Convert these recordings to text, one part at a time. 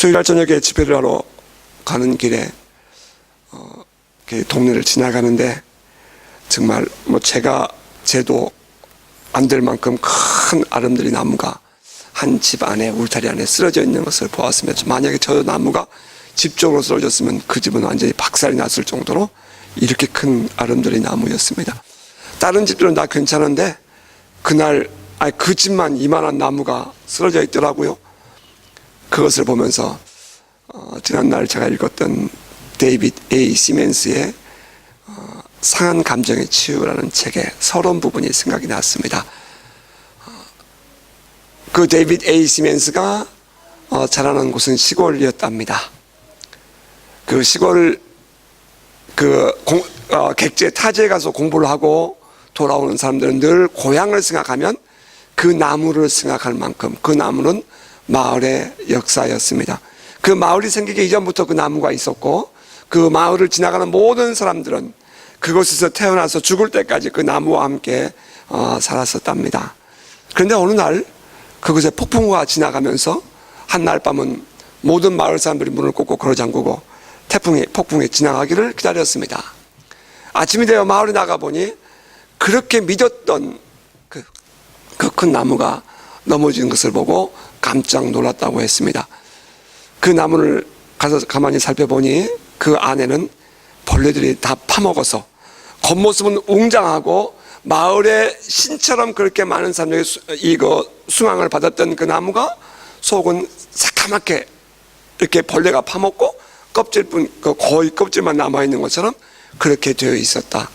주일날 저녁에 집회를 하러 가는 길에 동네를 지나가는데 정말 제도 안 될 만큼 큰 아름드리 나무가 한 집 안에 울타리 안에 쓰러져 있는 것을 보았으며, 만약에 저 나무가 집 쪽으로 쓰러졌으면 그 집은 완전히 박살이 났을 정도로 이렇게 큰 아름드리 나무였습니다. 다른 집들은 다 괜찮은데 그날 그 집만 이만한 나무가 쓰러져 있더라고요. 그것을 보면서 지난날 제가 읽었던 데이비드 A. 시멘스의 상한 감정의 치유라는 책의 서론 부분이 생각이 났습니다. 그 데이비드 A. 시멘스가 자라는 곳은 시골이었답니다. 그 시골 객지에 타지에 가서 공부를 하고 돌아오는 사람들은 늘 고향을 생각하면 그 나무를 생각할 만큼 그 나무는 마을의 역사였습니다. 그 마을이 생기기 이전부터 그 나무가 있었고, 그 마을을 지나가는 모든 사람들은 그곳에서 태어나서 죽을 때까지 그 나무와 함께 살았었답니다. 그런데 어느 날 그곳에 폭풍우가 지나가면서 한날 밤은 모든 마을 사람들이 문을 꽂고 걸어 잠그고 폭풍이 지나가기를 기다렸습니다. 아침이 되어 마을에 나가보니 그렇게 믿었던 그 큰 나무가 넘어진 것을 보고 깜짝 놀랐다고 했습니다. 그 나무를 가서 가만히 살펴보니 그 안에는 벌레들이 다 파먹어서 겉모습은 웅장하고 마을의 신처럼 그렇게 많은 사람들이 수망을 받았던 그 나무가 속은 새까맣게 이렇게 벌레가 파먹고 거의 껍질만 남아있는 것처럼 그렇게 되어 있었다.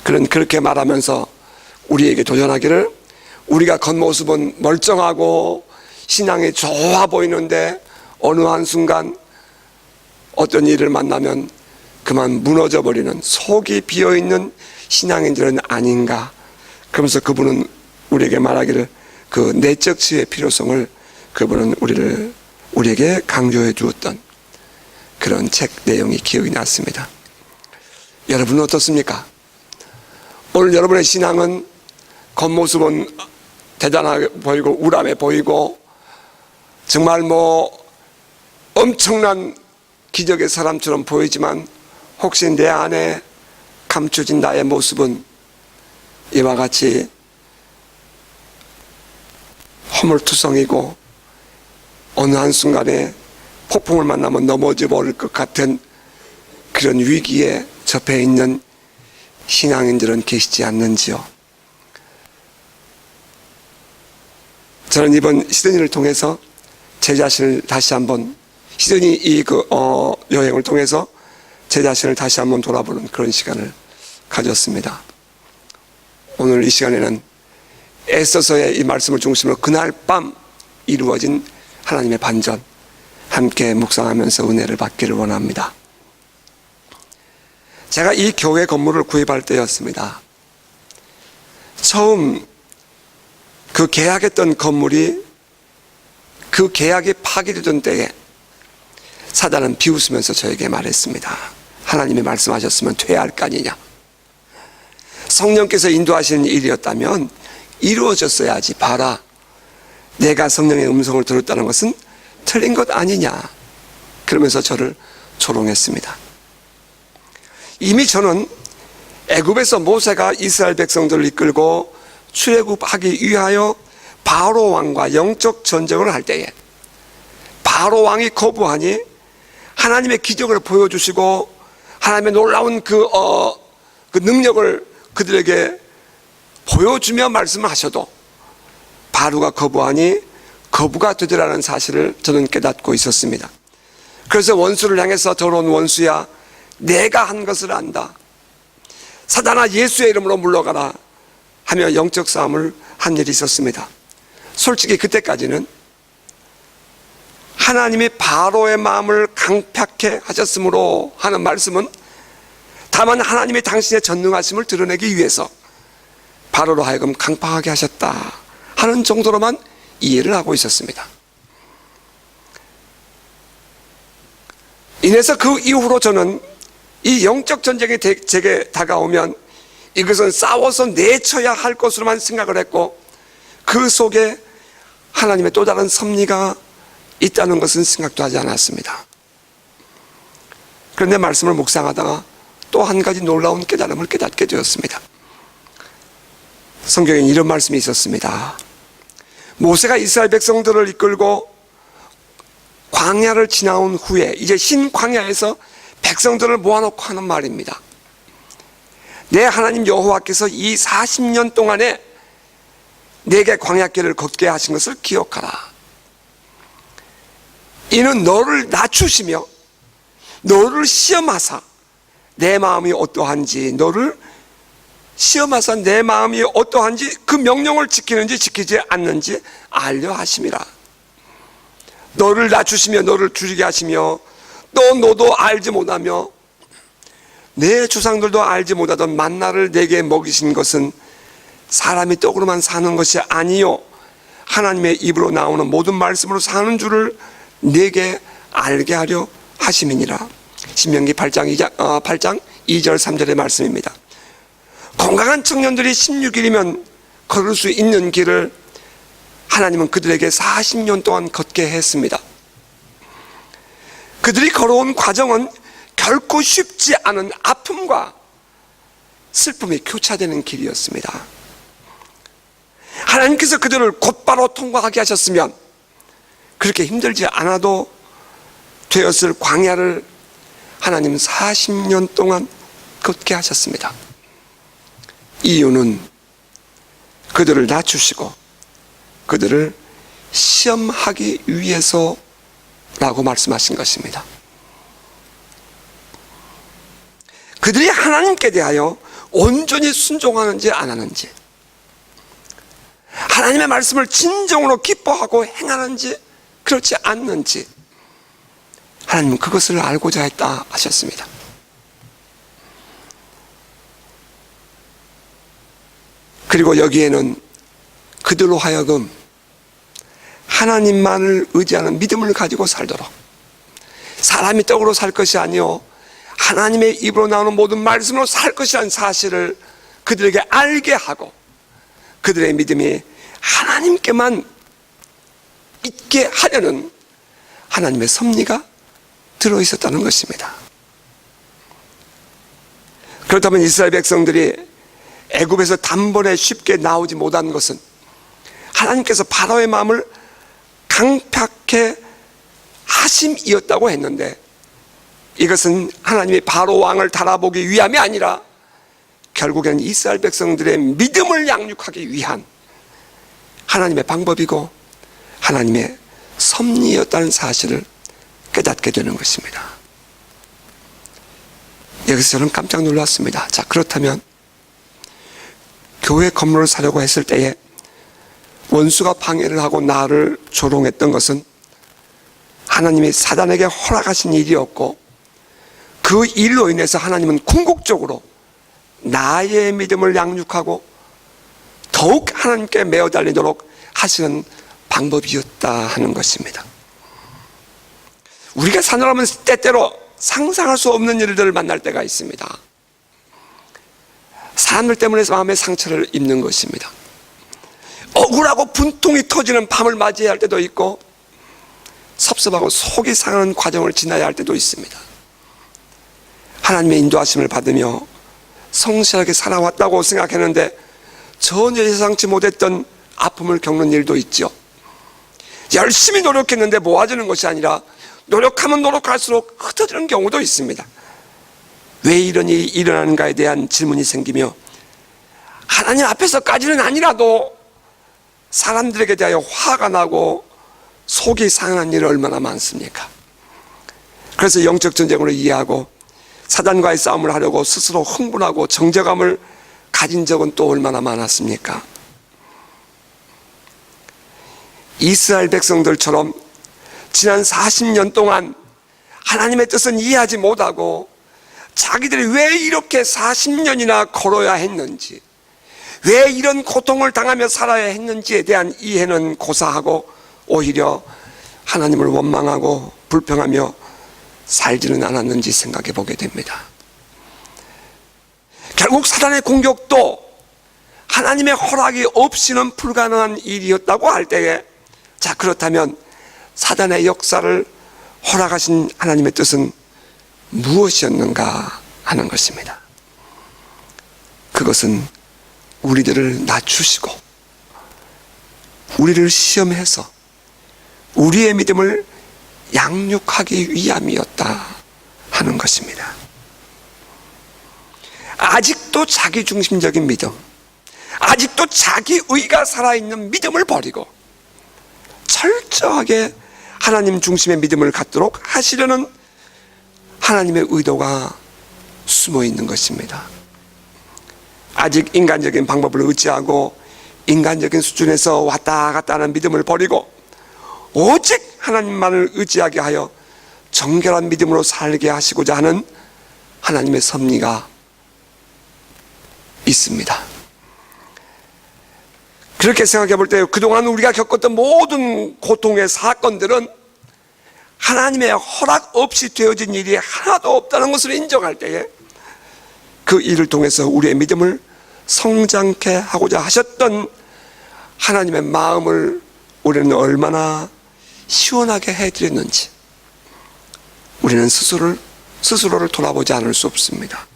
그렇게 말하면서 우리에게 도전하기를, 우리가 겉모습은 멀쩡하고 신앙이 좋아 보이는데 어느 한순간 어떤 일을 만나면 그만 무너져 버리는 속이 비어있는 신앙인들은 아닌가. 그러면서 그분은 우리에게 말하기를 그 내적 치유의 필요성을 그분은 우리에게 강조해 주었던 그런 책 내용이 기억이 났습니다. 여러분은 어떻습니까? 오늘 여러분의 신앙은 겉모습은 대단하게 보이고 우람해 보이고 정말 엄청난 기적의 사람처럼 보이지만, 혹시 내 안에 감춰진 나의 모습은 이와 같이 허물투성이고 어느 한순간에 폭풍을 만나면 넘어져 버릴 것 같은 그런 위기에 접해 있는 신앙인들은 계시지 않는지요? 저는 이번 시드니를 통해서 제 자신을 다시 한번, 시드니 여행을 통해서 제 자신을 다시 한번 돌아보는 그런 시간을 가졌습니다. 오늘 이 시간에는 에스더서의 이 말씀을 중심으로 그날 밤 이루어진 하나님의 반전 함께 묵상하면서 은혜를 받기를 원합니다. 제가 이 교회 건물을 구입할 때였습니다. 처음 그 계약했던 건물이, 그 계약이 파기되던 때에 사단은 비웃으면서 저에게 말했습니다. 하나님이 말씀하셨으면 퇴할 거 아니냐. 성령께서 인도하시는 일이었다면 이루어졌어야지. 봐라, 내가 성령의 음성을 들었다는 것은 틀린 것 아니냐. 그러면서 저를 조롱했습니다. 이미 저는 애굽에서 모세가 이스라엘 백성들을 이끌고 출애굽하기 위하여 바로 왕과 영적 전쟁을 할 때에 바로 왕이 거부하니 하나님의 기적을 보여주시고 하나님의 놀라운 그 능력을 그들에게 보여주며 말씀을 하셔도 바로가 거부하니 거부가 되더라는 사실을 저는 깨닫고 있었습니다. 그래서 원수를 향해서 더러운 원수야, 내가 한 것을 안다. 사단아, 예수의 이름으로 물러가라 하며 영적 싸움을 한 일이 있었습니다. 솔직히 그때까지는 하나님이 바로의 마음을 강팍해 하셨으므로 하는 말씀은 다만 하나님이 당신의 전능하심을 드러내기 위해서 바로로 하여금 강팍하게 하셨다 하는 정도로만 이해를 하고 있었습니다. 인해서 그 이후로 저는 이 영적 전쟁이 제게 다가오면 이것은 싸워서 내쳐야 할 것으로만 생각을 했고, 그 속에 하나님의 또 다른 섭리가 있다는 것은 생각도 하지 않았습니다. 그런데 말씀을 묵상하다가 또 한 가지 놀라운 깨달음을 깨닫게 되었습니다. 성경에 이런 말씀이 있었습니다. 모세가 이스라엘 백성들을 이끌고 광야를 지나온 후에 이제 신광야에서 백성들을 모아놓고 하는 말입니다. 내 하나님 여호와께서 이 40년 동안에 내게 광야길을 걷게 하신 것을 기억하라. 이는 너를 낮추시며 너를 시험하사 내 마음이 어떠한지, 너를 시험하사 내 마음이 어떠한지 그 명령을 지키는지 지키지 않는지 알려 하심이라. 너를 낮추시며 너를 줄이게 하시며 또 너도 알지 못하며 내 조상들도 알지 못하던 만나를 내게 먹이신 것은 사람이 떡으로만 사는 것이 아니요 하나님의 입으로 나오는 모든 말씀으로 사는 줄을 내게 알게 하려 하심이니라. 신명기 8장 2절 3절의 말씀입니다. 건강한 청년들이 16일이면 걸을 수 있는 길을 하나님은 그들에게 40년 동안 걷게 했습니다. 그들이 걸어온 과정은 결코 쉽지 않은 아픔과 슬픔이 교차되는 길이었습니다. 하나님께서 그들을 곧바로 통과하게 하셨으면 그렇게 힘들지 않아도 되었을 광야를 하나님은 40년 동안 걷게 하셨습니다. 이유는 그들을 낮추시고 그들을 시험하기 위해서라고 말씀하신 것입니다. 그들이 하나님께 대하여 온전히 순종하는지 안 하는지, 하나님의 말씀을 진정으로 기뻐하고 행하는지 그렇지 않는지 하나님은 그것을 알고자 했다 하셨습니다. 그리고 여기에는 그들로 하여금 하나님만을 의지하는 믿음을 가지고 살도록, 사람이 떡으로 살 것이 아니요 하나님의 입으로 나오는 모든 말씀으로 살 것이라는 사실을 그들에게 알게 하고 그들의 믿음이 하나님께만 있게 하려는 하나님의 섭리가 들어있었다는 것입니다. 그렇다면 이스라엘 백성들이 애굽에서 단번에 쉽게 나오지 못한 것은 하나님께서 바로의 마음을 강팍해 하심이었다고 했는데, 이것은 하나님이 바로 왕을 달아보기 위함이 아니라 결국에는 이스라엘 백성들의 믿음을 양육하기 위한 하나님의 방법이고 하나님의 섭리였다는 사실을 깨닫게 되는 것입니다. 여기서 저는 깜짝 놀랐습니다. 자, 그렇다면 교회 건물을 사려고 했을 때에 원수가 방해를 하고 나를 조롱했던 것은 하나님이 사단에게 허락하신 일이었고, 그 일로 인해서 하나님은 궁극적으로 나의 믿음을 양육하고 더욱 하나님께 매어 달리도록 하시는 방법이었다 하는 것입니다. 우리가 사느라면 때때로 상상할 수 없는 일들을 만날 때가 있습니다. 사람들 때문에 마음의 상처를 입는 것입니다. 억울하고 분통이 터지는 밤을 맞이해야 할 때도 있고 섭섭하고 속이 상하는 과정을 지나야 할 때도 있습니다. 하나님의 인도하심을 받으며 성실하게 살아왔다고 생각했는데 전혀 예상치 못했던 아픔을 겪는 일도 있죠. 열심히 노력했는데 모아지는 것이 아니라 노력하면 노력할수록 흩어지는 경우도 있습니다. 왜 이런 일이 일어나는가에 대한 질문이 생기며, 하나님 앞에서까지는 아니라도 사람들에게 대하여 화가 나고 속이 상한 일이 얼마나 많습니까? 그래서 영적 전쟁으로 이해하고 사단과의 싸움을 하려고 스스로 흥분하고 정죄감을 가진 적은 또 얼마나 많았습니까? 이스라엘 백성들처럼 지난 40년 동안 하나님의 뜻은 이해하지 못하고 자기들이 왜 이렇게 40년이나 걸어야 했는지, 왜 이런 고통을 당하며 살아야 했는지에 대한 이해는 고사하고 오히려 하나님을 원망하고 불평하며 살지는 않았는지 생각해 보게 됩니다. 결국 사단의 공격도 하나님의 허락이 없이는 불가능한 일이었다고 할 때에, 자, 그렇다면 사단의 역사를 허락하신 하나님의 뜻은 무엇이었는가 하는 것입니다. 그것은 우리들을 낮추시고 우리를 시험해서 우리의 믿음을 양육하기 위함이었다 하는 것입니다. 아직도 자기중심적인 믿음, 아직도 자기의가 살아있는 믿음을 버리고 철저하게 하나님 중심의 믿음을 갖도록 하시려는 하나님의 의도가 숨어 있는 것입니다. 아직 인간적인 방법을 의지하고 인간적인 수준에서 왔다 갔다 하는 믿음을 버리고 오직 하나님만을 의지하게 하여 정결한 믿음으로 살게 하시고자 하는 하나님의 섭리가 있습니다. 그렇게 생각해 볼 때 그동안 우리가 겪었던 모든 고통의 사건들은 하나님의 허락 없이 되어진 일이 하나도 없다는 것을 인정할 때에 그 일을 통해서 우리의 믿음을 성장케 하고자 하셨던 하나님의 마음을 우리는 얼마나 시원하게 해드렸는지 우리는 스스로를 돌아보지 않을 수 없습니다.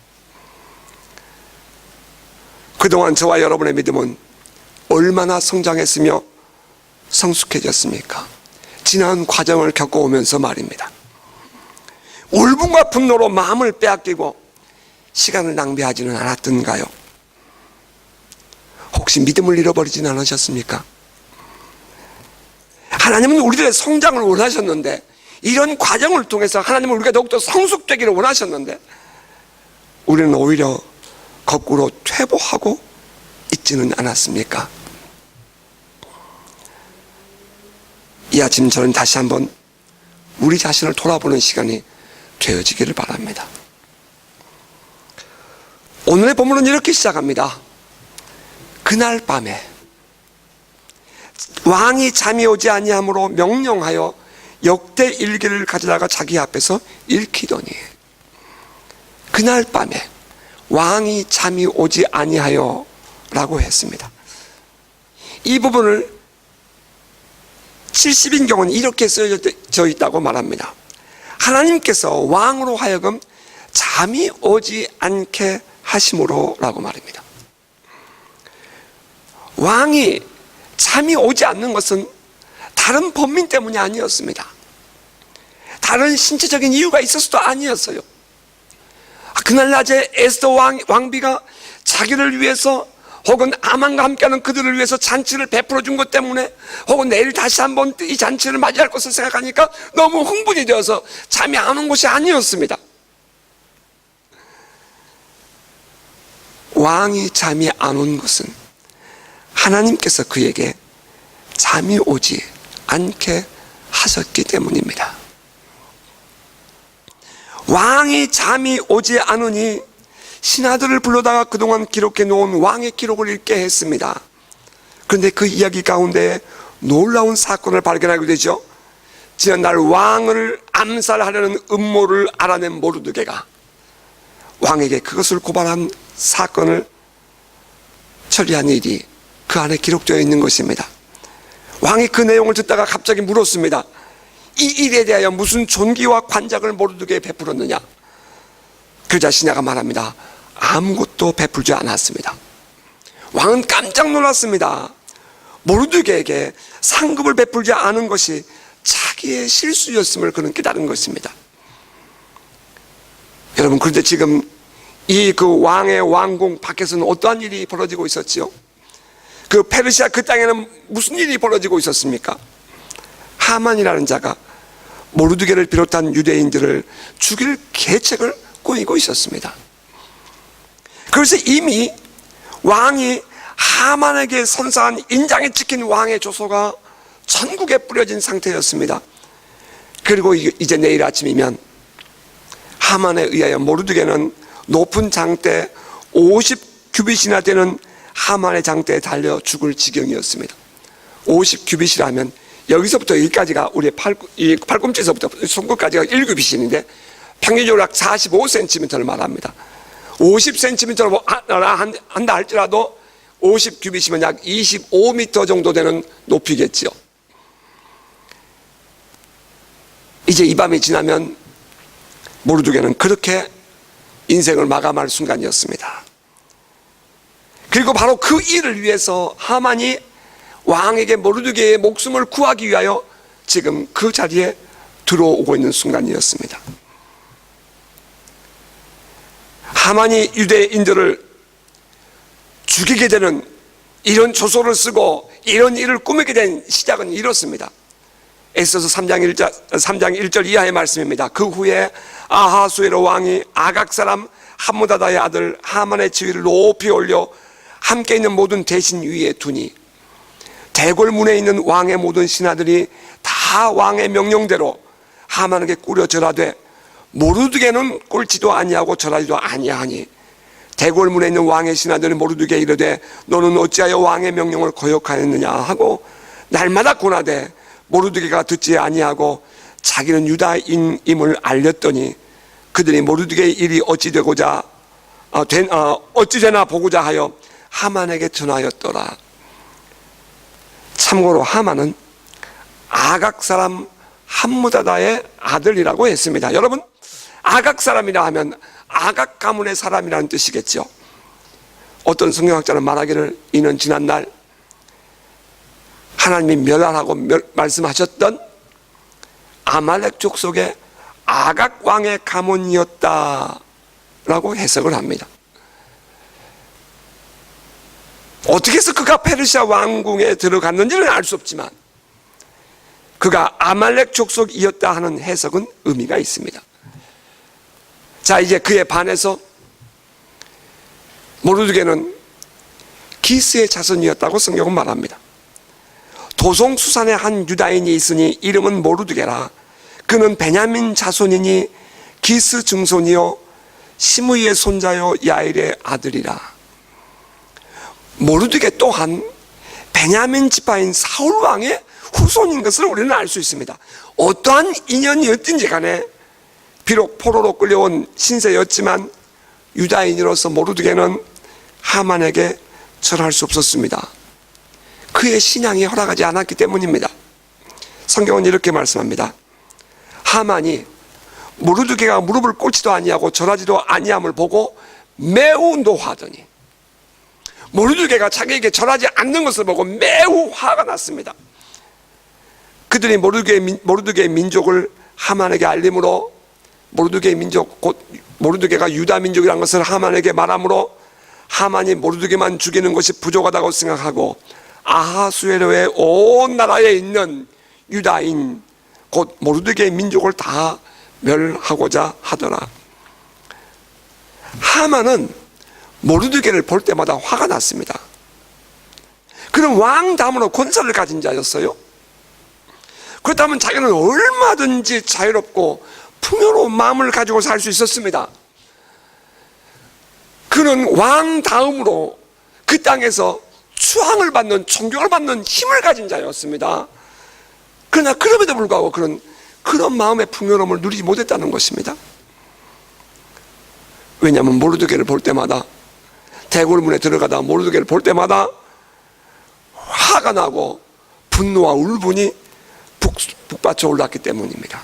그동안 저와 여러분의 믿음은 얼마나 성장했으며 성숙해졌습니까? 지난 과정을 겪어오면서 말입니다. 울분과 분노로 마음을 빼앗기고 시간을 낭비하지는 않았던가요? 혹시 믿음을 잃어버리진 않으셨습니까? 하나님은 우리들의 성장을 원하셨는데, 이런 과정을 통해서 하나님은 우리가 더욱더 성숙되기를 원하셨는데 우리는 오히려 거꾸로 퇴보하고 있지는 않았습니까? 이 아침 저는 다시 한번 우리 자신을 돌아보는 시간이 되어지기를 바랍니다. 오늘의 본문은 이렇게 시작합니다. 그날 밤에 왕이 잠이 오지 아니함으로 명령하여 역대 일기를 가져다가 자기 앞에서 읽히더니, 그날 밤에 왕이 잠이 오지 아니하여 라고 했습니다. 이 부분을 70인경은 이렇게 쓰여져 있다고 말합니다. 하나님께서 왕으로 하여금 잠이 오지 않게 하심으로 라고 말입니다. 왕이 잠이 오지 않는 것은 다른 범민 때문이 아니었습니다. 다른 신체적인 이유가 있어서도 아니었어요. 그날 낮에 에스더 왕비가 자기를 위해서 혹은 아만과 함께하는 그들을 위해서 잔치를 베풀어 준 것 때문에, 혹은 내일 다시 한번 이 잔치를 맞이할 것을 생각하니까 너무 흥분이 되어서 잠이 안 온 것이 아니었습니다. 왕이 잠이 안 온 것은 하나님께서 그에게 잠이 오지 않게 하셨기 때문입니다. 왕이 잠이 오지 않으니 신하들을 불러다가 그동안 기록해 놓은 왕의 기록을 읽게 했습니다. 그런데 그 이야기 가운데 놀라운 사건을 발견하게 되죠. 지난날 왕을 암살하려는 음모를 알아낸 모르드게가 왕에게 그것을 고발한 사건을 처리한 일이 그 안에 기록되어 있는 것입니다. 왕이 그 내용을 듣다가 갑자기 물었습니다. 이 일에 대하여 무슨 존귀와 관작을 모르드게에 베풀었느냐? 그러자 신하가 말합니다. 아무것도 베풀지 않았습니다. 왕은 깜짝 놀랐습니다. 모르드게에게 상급을 베풀지 않은 것이 자기의 실수였음을 그는 깨달은 것입니다. 여러분, 그런데 지금 이 그 왕의 왕궁 밖에서는 어떠한 일이 벌어지고 있었지요? 그 페르시아 그 땅에는 무슨 일이 벌어지고 있었습니까? 하만이라는 자가 모르드게를 비롯한 유대인들을 죽일 계책을 꾸미고 있었습니다. 그래서 이미 왕이 하만에게 선사한 인장에 찍힌 왕의 조서가 전국에 뿌려진 상태였습니다. 그리고 이제 내일 아침이면 하만에 의하여 모르드게는 높은 장대 50규빗이나 되는 하만의 장대에 달려 죽을 지경이었습니다. 50규빗이라면 여기서부터 여기까지가 우리의 팔꿈치에서부터 손끝까지가 1규빗인데 평균적으로 약 45cm를 말합니다. 50cm로 한다 할지라도 50규빗이면 약 25m 정도 되는 높이겠지요. 이제 이 밤이 지나면 모르드게는 그렇게 인생을 마감할 순간이었습니다. 그리고 바로 그 일을 위해서 하만이 왕에게 모르드게의 목숨을 구하기 위하여 지금 그 자리에 들어오고 있는 순간이었습니다. 하만이 유대인들을 죽이게 되는 이런 조소를 쓰고 이런 일을 꾸미게 된 시작은 이렇습니다. 에스더서 3장 1절 이하의 말씀입니다. 그 후에 아하수에로 왕이 아각 사람 함무다다의 아들 하만의 지위를 높이 올려 함께 있는 모든 대신 위에 두니 대궐문에 있는 왕의 모든 신하들이 다 왕의 명령대로 하만에게 꾸려 절하되 모르드게는 꿇지도 아니하고 절하지도 아니하니 대궐문에 있는 왕의 신하들은 모르드게에 이르되 너는 어찌하여 왕의 명령을 거역하였느냐 하고 날마다 고나되 모르드게가 듣지 아니하고 자기는 유다인임을 알렸더니 그들이 모르드게의 일이 어찌 되나 보고자 하여 하만에게 전하였더라. 참고로 하만은 아각 사람 함무다다의 아들이라고 했습니다. 여러분, 아각 사람이라 하면 아각 가문의 사람이라는 뜻이겠죠. 어떤 성경학자는 말하기를 이는 지난날 하나님이 멸하라고 말씀하셨던 아말렉 족속의 아각 왕의 가문이었다라고 해석을 합니다. 어떻게 해서 그가 페르시아 왕궁에 들어갔는지는 알 수 없지만 그가 아말렉 족속이었다 하는 해석은 의미가 있습니다. 자, 이제 그에 반해서 모르드게는 기스의 자손이었다고 성경은 말합니다. 도송수산의 한 유다인이 있으니 이름은 모르드게라. 그는 베냐민 자손이니 기스 증손이요 시므이의 손자요 야일의 아들이라. 모르드게 또한 베냐민 지파인 사울 왕의 후손인 것을 우리는 알 수 있습니다. 어떠한 인연이었든지 간에 비록 포로로 끌려온 신세였지만 유다인으로서 모르드게는 하만에게 절할 수 없었습니다. 그의 신앙이 허락하지 않았기 때문입니다. 성경은 이렇게 말씀합니다. 하만이 모르드게가 무릎을 꿇지도 아니하고 절하지도 아니함을 보고 매우 노하더니 모르드게가 자기에게 절하지 않는 것을 보고 매우 화가 났습니다. 그들이 모르드게의 민족을 하만에게 알림으로 모르드게의 민족 곧 모르드게가 유다 민족이라는 것을 하만에게 말하므로 하만이 모르드게만 죽이는 것이 부족하다고 생각하고 아하수에로의 온 나라에 있는 유다인 곧 모르드게의 민족을 다 멸하고자 하더라. 하만은 모르드게를 볼 때마다 화가 났습니다. 그는 왕 다음으로 권세를 가진 자였어요. 그렇다면 자기는 얼마든지 자유롭고 풍요로운 마음을 가지고 살 수 있었습니다. 그는 왕 다음으로 그 땅에서 추앙을 받는, 존경을 받는 힘을 가진 자였습니다. 그러나 그럼에도 불구하고 그런 마음의 풍요로움을 누리지 못했다는 것입니다. 왜냐하면 모르드게를 볼 때마다 대궐문에 들어가다 모르드게를 볼 때마다 화가 나고 분노와 울분이 북받쳐 올랐기 때문입니다.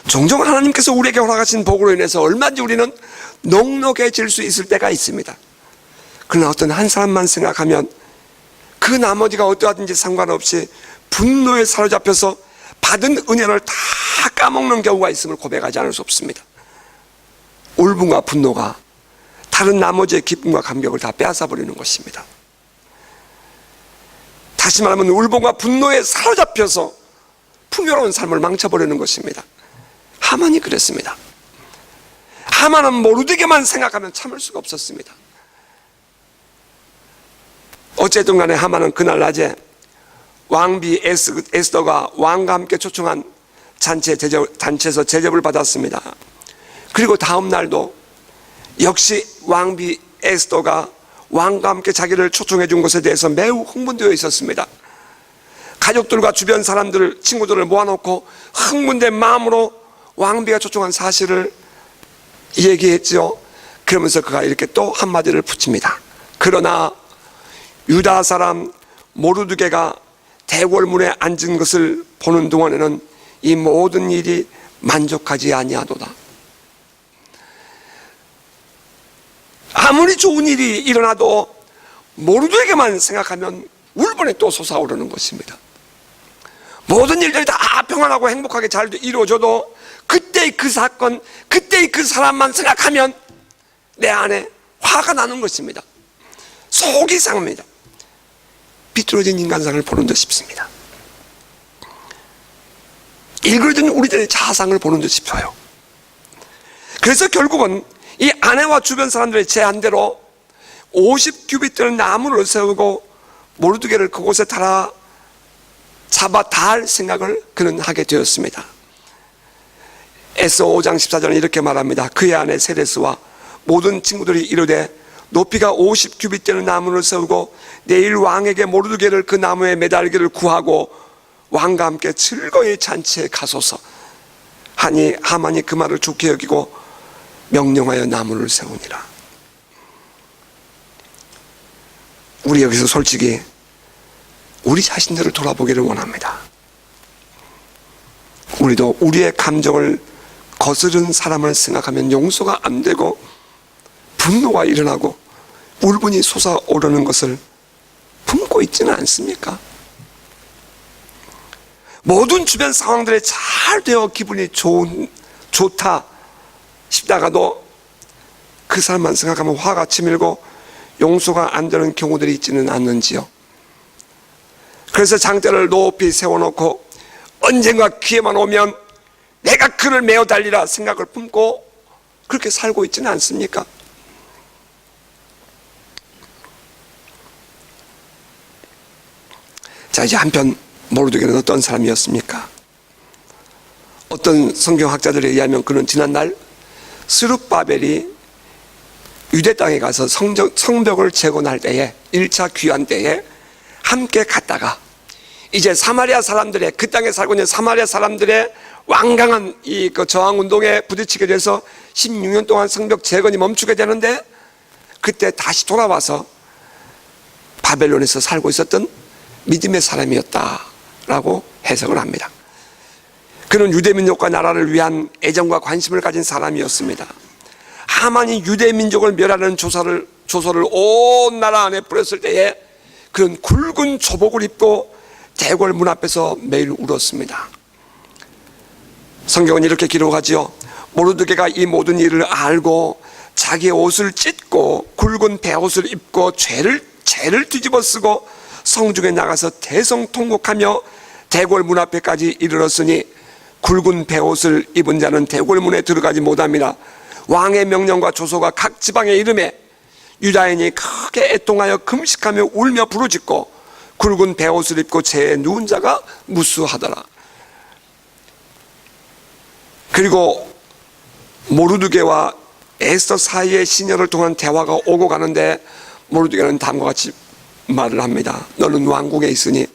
종종 하나님께서 우리에게 허락하신 복으로 인해서 얼마든지 우리는 넉넉해질 수 있을 때가 있습니다. 그러나 어떤 한 사람만 생각하면 그 나머지가 어떠하든지 상관없이 분노에 사로잡혀서 받은 은혜를 다 까먹는 경우가 있음을 고백하지 않을 수 없습니다. 울분과 분노가 다른 나머지의 기쁨과 감격을 다 빼앗아버리는 것입니다. 다시 말하면 울분과 분노에 사로잡혀서 풍요로운 삶을 망쳐버리는 것입니다. 하만이 그랬습니다. 하만은 모르드게만 생각하면 참을 수가 없었습니다. 어쨌든 간에 하만은 그날 낮에 왕비 에스더가 왕과 함께 초청한 잔치에서 제접을 받았습니다. 그리고 다음 날도 역시 왕비 에스더가 왕과 함께 자기를 초청해 준 것에 대해서 매우 흥분되어 있었습니다. 가족들과 주변 사람들, 친구들을 모아놓고 흥분된 마음으로 왕비가 초청한 사실을 얘기했죠. 그러면서 그가 이렇게 또 한마디를 붙입니다. 그러나 유다 사람 모르드게가 대궐문에 앉은 것을 보는 동안에는 이 모든 일이 만족하지 아니하도다. 아무리 좋은 일이 일어나도 모르드게만 생각하면 울분이 또 솟아오르는 것입니다. 모든 일들이 다 평안하고 행복하게 잘 이루어져도 그때의 그 사건, 그때의 그 사람만 생각하면 내 안에 화가 나는 것입니다. 속이 상합니다. 비뚤어진 인간상을 보는 듯 싶습니다. 일그러진 우리들의 자상을 보는 듯 싶어요. 그래서 결국은 이 아내와 주변 사람들의 제안대로 50규빗들 나무를 세우고 모르드게를 그곳에 잡아 달 생각을 그는 하게 되었습니다. 에스더 5장 14절은 이렇게 말합니다. 그의 아내 세레스와 모든 친구들이 이르되 높이가 50규빗 되는 나무를 세우고 내일 왕에게 모르드게를 그 나무에 매달기를 구하고 왕과 함께 즐거이 잔치에 가소서 하니 하만이 그 말을 좋게 여기고 명령하여 나무를 세우니라. 우리 여기서 솔직히 우리 자신들을 돌아보기를 원합니다. 우리도 우리의 감정을 거스른 사람을 생각하면 용서가 안 되고 분노가 일어나고 울분이 솟아오르는 것을 품고 있지는 않습니까? 모든 주변 상황들에 잘 되어 기분이 좋다 싶다가도 그 사람만 생각하면 화가 치밀고 용서가 안 되는 경우들이 있지는 않는지요. 그래서 장대를 높이 세워놓고 언젠가 기회만 오면 내가 그를 메어 달리라 생각을 품고 그렇게 살고 있지는 않습니까? 자, 이제 한편 모르드게는 어떤 사람이었습니까? 어떤 성경학자들에 의하면 그는 지난날 스룹바벨이 유대 땅에 가서 성벽을 재건할 때에 1차 귀환 때에 함께 갔다가 이제 사마리아 사람들의 그 땅에 살고 있는 사마리아 사람들의 완강한 그 저항 운동에 부딪히게 돼서 16년 동안 성벽 재건이 멈추게 되는데 그때 다시 돌아와서 바벨론에서 살고 있었던 믿음의 사람이었다라고 해석을 합니다. 그는 유대민족과 나라를 위한 애정과 관심을 가진 사람이었습니다. 하만이 유대민족을 멸하는 조서를 온 나라 안에 뿌렸을 때에 그는 굵은 조복을 입고 대궐 문 앞에서 매일 울었습니다. 성경은 이렇게 기록하지요. 모르드게가 이 모든 일을 알고 자기의 옷을 찢고 굵은 베옷을 입고 죄를 뒤집어 쓰고 성중에 나가서 대성통곡하며 대궐 문 앞에까지 이르렀으니 굵은 베옷을 입은 자는 대궐 문에 들어가지 못합니다. 왕의 명령과 조서가 각 지방에 이름에 유다인이 크게 애통하여 금식하며 울며 부르짖고 굵은 베옷을 입고 재에 누운 자가 무수하더라. 그리고 모르드게와 에스더 사이의 시녀를 통한 대화가 오고 가는데 모르드게는 다음과 같이 말을 합니다. 너는 왕궁에 있으니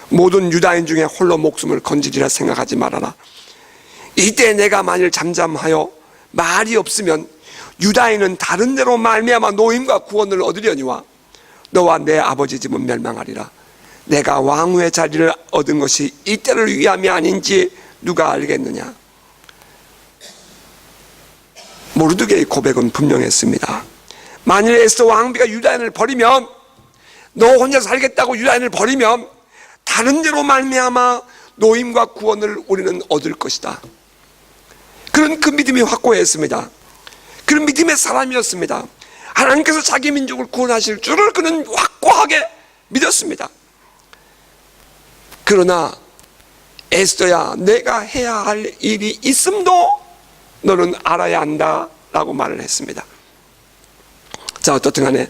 모든 유다인 중에 홀로 목숨을 건지리라 생각하지 말아라. 이때 내가 만일 잠잠하여 말이 없으면 유다인은 다른 데로 말미암아 노임과 구원을 얻으려니와 너와 내 아버지 집은 멸망하리라. 내가 왕후의 자리를 얻은 것이 이때를 위함이 아닌지 누가 알겠느냐. 모르드게의 고백은 분명했습니다. 만일 에스더 왕비가 유다인을 버리면, 너 혼자 살겠다고 유다인을 버리면 다른 데로 말미암아 노임과 구원을 우리는 얻을 것이다. 그런 그 믿음이 확고했습니다. 그런 믿음의 사람이었습니다. 하나님께서 자기 민족을 구원하실 줄을 그는 확고하게 믿었습니다. 그러나 에스더야, 내가 해야 할 일이 있음도 너는 알아야 한다 라고 말을 했습니다. 자, 어떻든 간에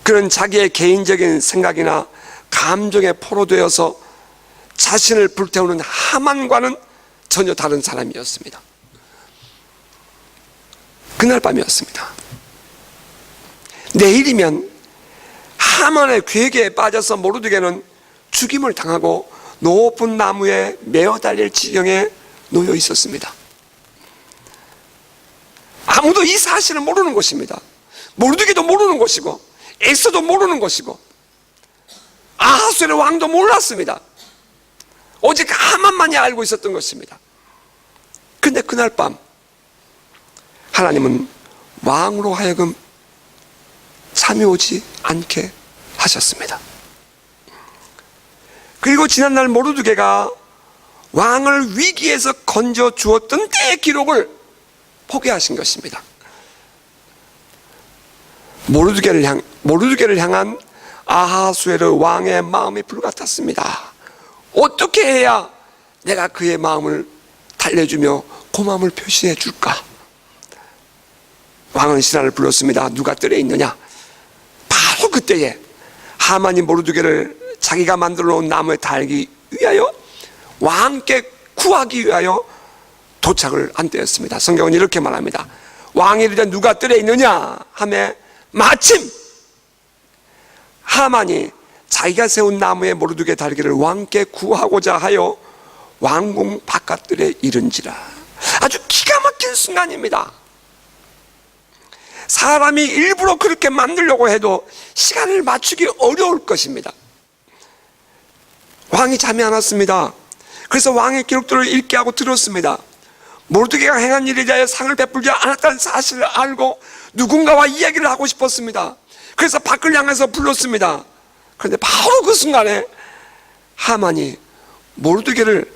그는 자기의 개인적인 생각이나 감정에 포로되어서 자신을 불태우는 하만과는 전혀 다른 사람이었습니다. 그날 밤이었습니다. 내일이면 하만의 괴계에 빠져서 모르드게는 죽임을 당하고 높은 나무에 매어 달릴 지경에 놓여 있었습니다. 아무도 이 사실을 모르는 것입니다. 모르드게도 모르는 것이고 에스더도 모르는 것이고 아하수에르 왕도 몰랐습니다. 오직 하만만이 알고 있었던 것입니다. 근데 그날 밤 하나님은 왕으로 하여금 잠이 오지 않게 하셨습니다. 그리고 지난날 모르드게가 왕을 위기에서 건져 주었던 때의 기록을 포기하신 것입니다. 모르드게를 향한 아하수에르 왕의 마음이 불같았습니다. 어떻게 해야 내가 그의 마음을 달래주며 고마움을 표시해 줄까? 왕은 신하를 불렀습니다. 누가 뜰에 있느냐? 바로 그때에 하만이 모르드게를 자기가 만들어 놓은 나무에 달기 위하여 왕께 구하기 위하여 도착을 한때였습니다. 성경은 이렇게 말합니다. 왕이 이르되 누가 뜰에 있느냐 하매 마침 하만이 자기가 세운 나무에 모르드게 달기를 왕께 구하고자 하여 왕궁 바깥들에 이른지라. 아주 기가 막힌 순간입니다. 사람이 일부러 그렇게 만들려고 해도 시간을 맞추기 어려울 것입니다. 왕이 잠이 안 왔습니다. 그래서 왕의 기록들을 읽게 하고 들었습니다. 모르드게가 행한 일에 대하여 상을 베풀지 않았다는 사실을 알고 누군가와 이야기를 하고 싶었습니다. 그래서 밖을 향해서 불렀습니다. 그런데 바로 그 순간에 하만이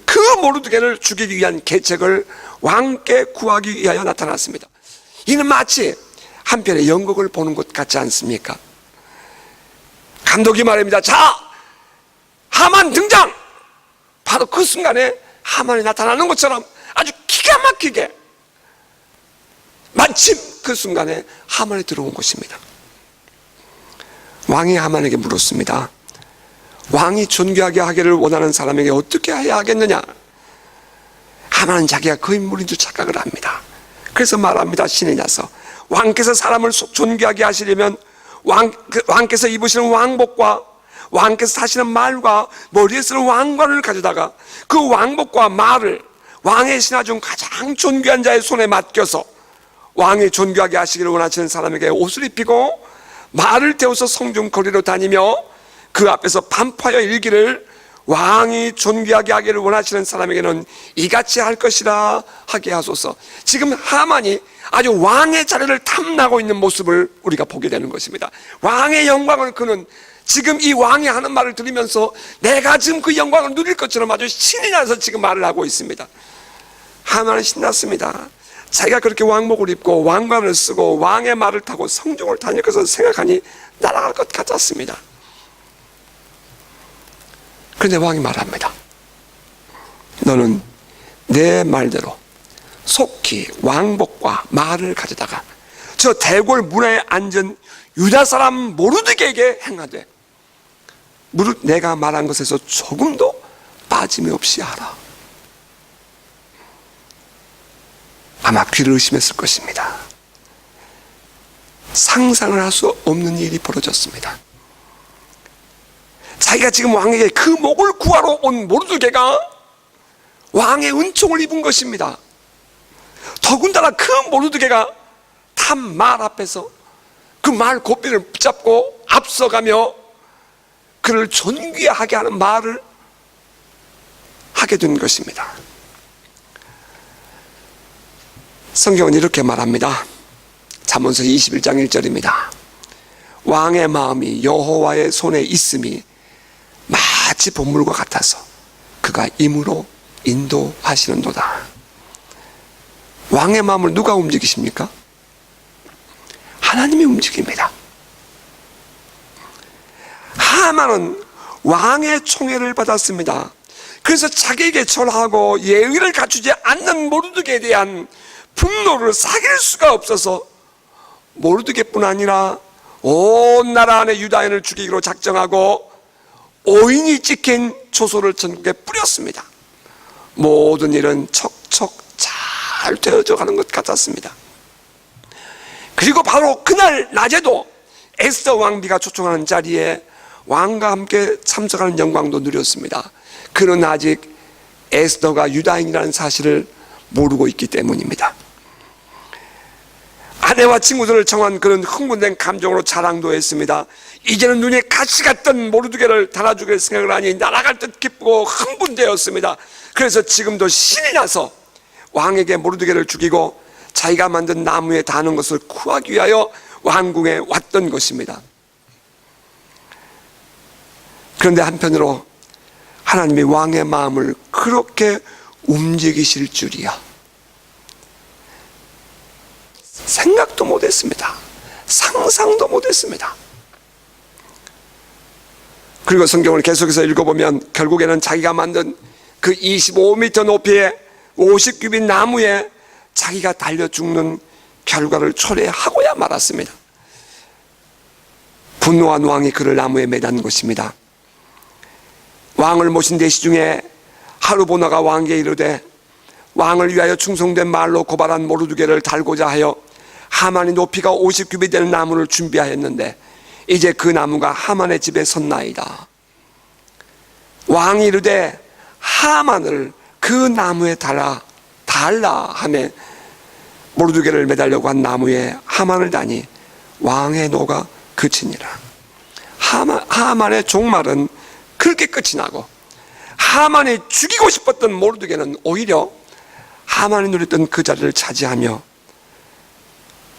그 모르드게를 죽이기 위한 계책을 왕께 구하기 위하여 나타났습니다. 이는 마치 한편의 연극을 보는 것 같지 않습니까? 감독이 말합니다. 자, 하만 등장! 바로 그 순간에 하만이 나타나는 것처럼 아주 기가 막히게 마침 그 순간에 하만이 들어온 것입니다. 왕이 하만에게 물었습니다. 왕이 존귀하게 하기를 원하는 사람에게 어떻게 해야 하겠느냐? 하만은 자기가 그 인물인 줄 착각을 합니다. 그래서 말합니다. 신이 나서 왕께서 사람을 존귀하게 하시려면 왕께서 입으시는 왕복과 왕께서 타시는 말과 머리에 쓰는 왕관을 가져다가 그 왕복과 말을 왕의 신하 중 가장 존귀한 자의 손에 맡겨서 왕이 존귀하게 하시기를 원하시는 사람에게 옷을 입히고 말을 태워서 성중 거리로 다니며 그 앞에서 반파하여 일기를 왕이 존귀하게 하기를 원하시는 사람에게는 이같이 할 것이라 하게 하소서. 지금 하만이 아주 왕의 자리를 탐나고 있는 모습을 우리가 보게 되는 것입니다. 왕의 영광을 그는 지금 이 왕이 하는 말을 들으면서 내가 지금 그 영광을 누릴 것처럼 아주 신이 나서 지금 말을 하고 있습니다. 하만은 신났습니다. 자기가 그렇게 왕복을 입고 왕관을 쓰고 왕의 말을 타고 성중을 다닐 것을 생각하니 날아갈 것 같았습니다. 그런데 왕이 말합니다. 너는 내 말대로 속히 왕복과 말을 가져다가 저 대궐 문화에 앉은 유다 사람 모르드게에게 행하되 무릇 내가 말한 것에서 조금도 빠짐이 없이 하라. 아마 귀를 의심했을 것입니다. 상상을 할 수 없는 일이 벌어졌습니다. 자기가 지금 왕에게 그 목을 구하러 온 모르드게가 왕의 은총을 입은 것입니다. 더군다나 그 모르드게가 탄 말 앞에서 그 말 고삐를 붙잡고 앞서가며 그를 존귀하게 하는 말을 하게 된 것입니다. 성경은 이렇게 말합니다. 잠언서 21장 1절입니다. 왕의 마음이 여호와의 손에 있음이 마치 보물과 같아서 그가 임으로 인도하시는도다. 왕의 마음을 누가 움직이십니까? 하나님이 움직입니다. 하만은 왕의 총애를 받았습니다. 그래서 자기에게 절하고 예의를 갖추지 않는 모르드게에 대한 분노를 사귈 수가 없어서 모르드게뿐 아니라 온 나라 안에 유다인을 죽이기로 작정하고 오인이 찍힌 조소를 전국에 뿌렸습니다. 모든 일은 척척 잘 되어져 가는 것 같았습니다. 그리고 바로 그날 낮에도 에스더 왕비가 초청하는 자리에 왕과 함께 참석하는 영광도 누렸습니다. 그는 아직 에스더가 유다인이라는 사실을 모르고 있기 때문입니다. 아내와 친구들을 청한 그런 흥분된 감정으로 자랑도 했습니다. 이제는 눈에 가시 같던 모르드게를 달아주길 생각을 하니 날아갈 듯 기쁘고 흥분되었습니다. 그래서 지금도 신이 나서 왕에게 모르드게를 죽이고 자기가 만든 나무에 다는 것을 구하기 위하여 왕궁에 왔던 것입니다. 그런데 한편으로 하나님이 왕의 마음을 그렇게 움직이실 줄이야 생각도 못했습니다. 상상도 못했습니다. 그리고 성경을 계속해서 읽어보면 결국에는 자기가 만든 그 25m 높이의 50규빗 나무에 자기가 달려 죽는 결과를 초래하고야 말았습니다. 분노한 왕이 그를 나무에 매단 것입니다. 왕을 모신 대시 중에 하르보나가 왕에게 이르되 왕을 위하여 충성된 말로 고발한 모르드게를 달고자 하여 하만이 높이가 50규빗 되는 나무를 준비하였는데 이제 그 나무가 하만의 집에 섰나이다. 왕이 이르되 하만을 그 나무에 달라 하며 모르드게를 매달려고 한 나무에 하만을 다니 왕의 노가 그치니라. 하만의 종말은 그렇게 끝이 나고 하만이 죽이고 싶었던 모르드게는 오히려 하만이 누렸던 그 자리를 차지하며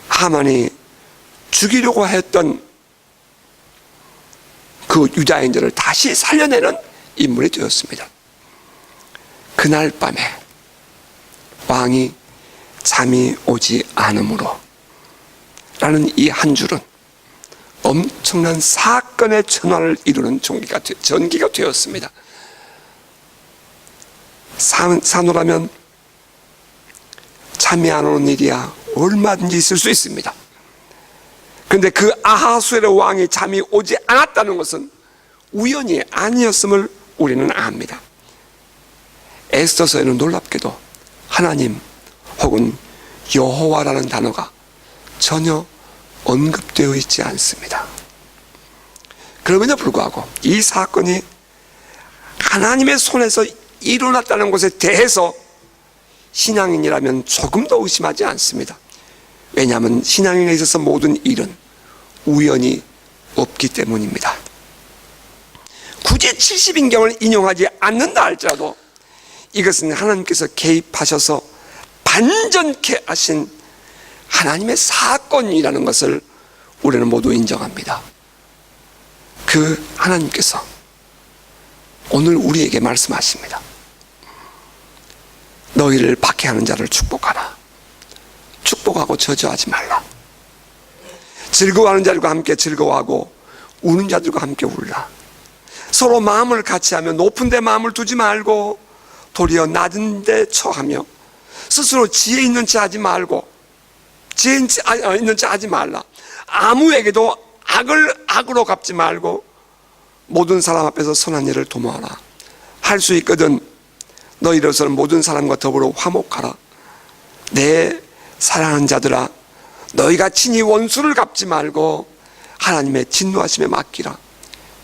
하만이 죽이려고 했던 그 유다인들을 다시 살려내는 인물이 되었습니다. 그날 밤에 왕이 잠이 오지 않으므로 라는 이 한 줄은 엄청난 사건의 전환을 이루는 전기가 되었습니다. 산호라면 잠이 안 오는 일이야 얼마든지 있을 수 있습니다. 그런데 그 아하수에르 왕이 잠이 오지 않았다는 것은 우연이 아니었음을 우리는 압니다. 에스더서에는 놀랍게도 하나님 혹은 여호와라는 단어가 전혀 언급되어 있지 않습니다. 그럼에도 불구하고 이 사건이 하나님의 손에서 일어났다는 것에 대해서 신앙인이라면 조금 더 의심하지 않습니다. 왜냐하면 신앙인에 있어서 모든 일은 우연이 없기 때문입니다. 굳이 70인경을 인용하지 않는다 할지라도 이것은 하나님께서 개입하셔서 반전케 하신 하나님의 사건이라는 것을 우리는 모두 인정합니다. 그 하나님께서 오늘 우리에게 말씀하십니다. 너희를 박해하는 자를 축복하라. 축복하고 저주하지 말라. 즐거워하는 자들과 함께 즐거워하고 우는 자들과 함께 울라. 서로 마음을 같이 하며 높은 데 마음을 두지 말고 도리어 낮은 데 처하며 스스로 지혜 있는 체 하지 말고 지혜 있는 체 하지 말라. 아무에게도 악을 악으로 갚지 말고 모든 사람 앞에서 선한 일을 도모하라. 할 수 있거든 너희로서는 모든 사람과 더불어 화목하라. 내 사랑하는 자들아 너희가 친히 원수를 갚지 말고 하나님의 진노하심에 맡기라.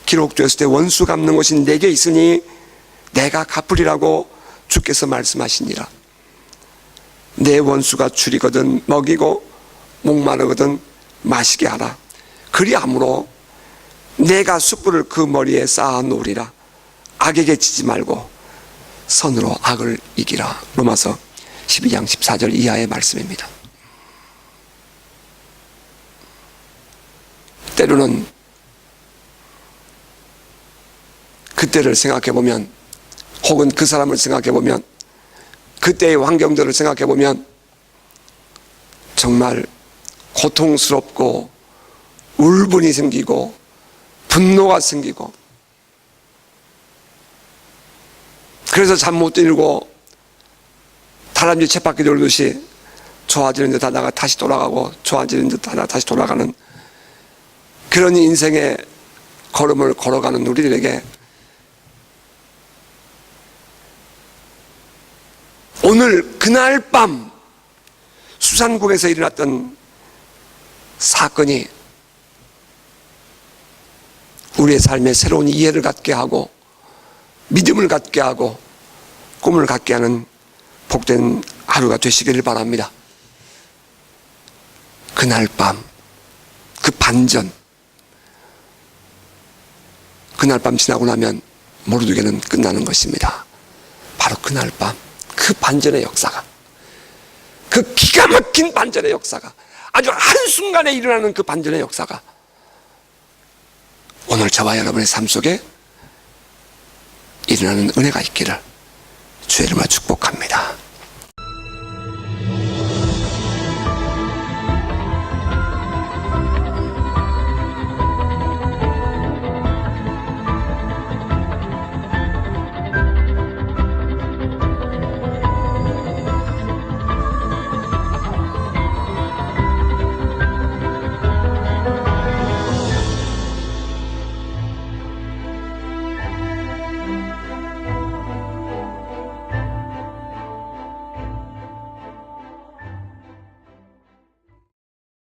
기록되었을 때 원수 갚는 것이 내게 있으니 내가 갚으리라고 주께서 말씀하시니라. 내 원수가 줄이거든 먹이고 목마르거든 마시게 하라. 그리함으로 내가 숯불을 그 머리에 쌓아 놓으리라. 악에게 지지 말고 선으로 악을 이기라. 로마서 12장 14절 이하의 말씀입니다. 때로는 그때를 생각해보면 혹은 그 사람을 생각해보면 그때의 환경들을 생각해보면 정말 고통스럽고 울분이 생기고 분노가 생기고 그래서 잠 못 들고 다람쥐 쳇바퀴 돌듯이 좋아지는 듯 하다가 다시 돌아가고 좋아지는 듯 하다가 다시 돌아가는 그런 인생의 걸음을 걸어가는 우리들에게 오늘 그날 밤 수산국에서 일어났던 사건이 우리의 삶에 새로운 이해를 갖게 하고 믿음을 갖게 하고 꿈을 갖게 하는 복된 하루가 되시기를 바랍니다. 그날 밤, 그 반전, 그날 밤 지나고 나면 모르드게는 끝나는 것입니다. 바로 그날 밤, 그 반전의 역사가, 그 기가 막힌 반전의 역사가, 아주 한순간에 일어나는 그 반전의 역사가 오늘 저와 여러분의 삶 속에 일어나는 은혜가 있기를 주의 이름으로 축복합니다.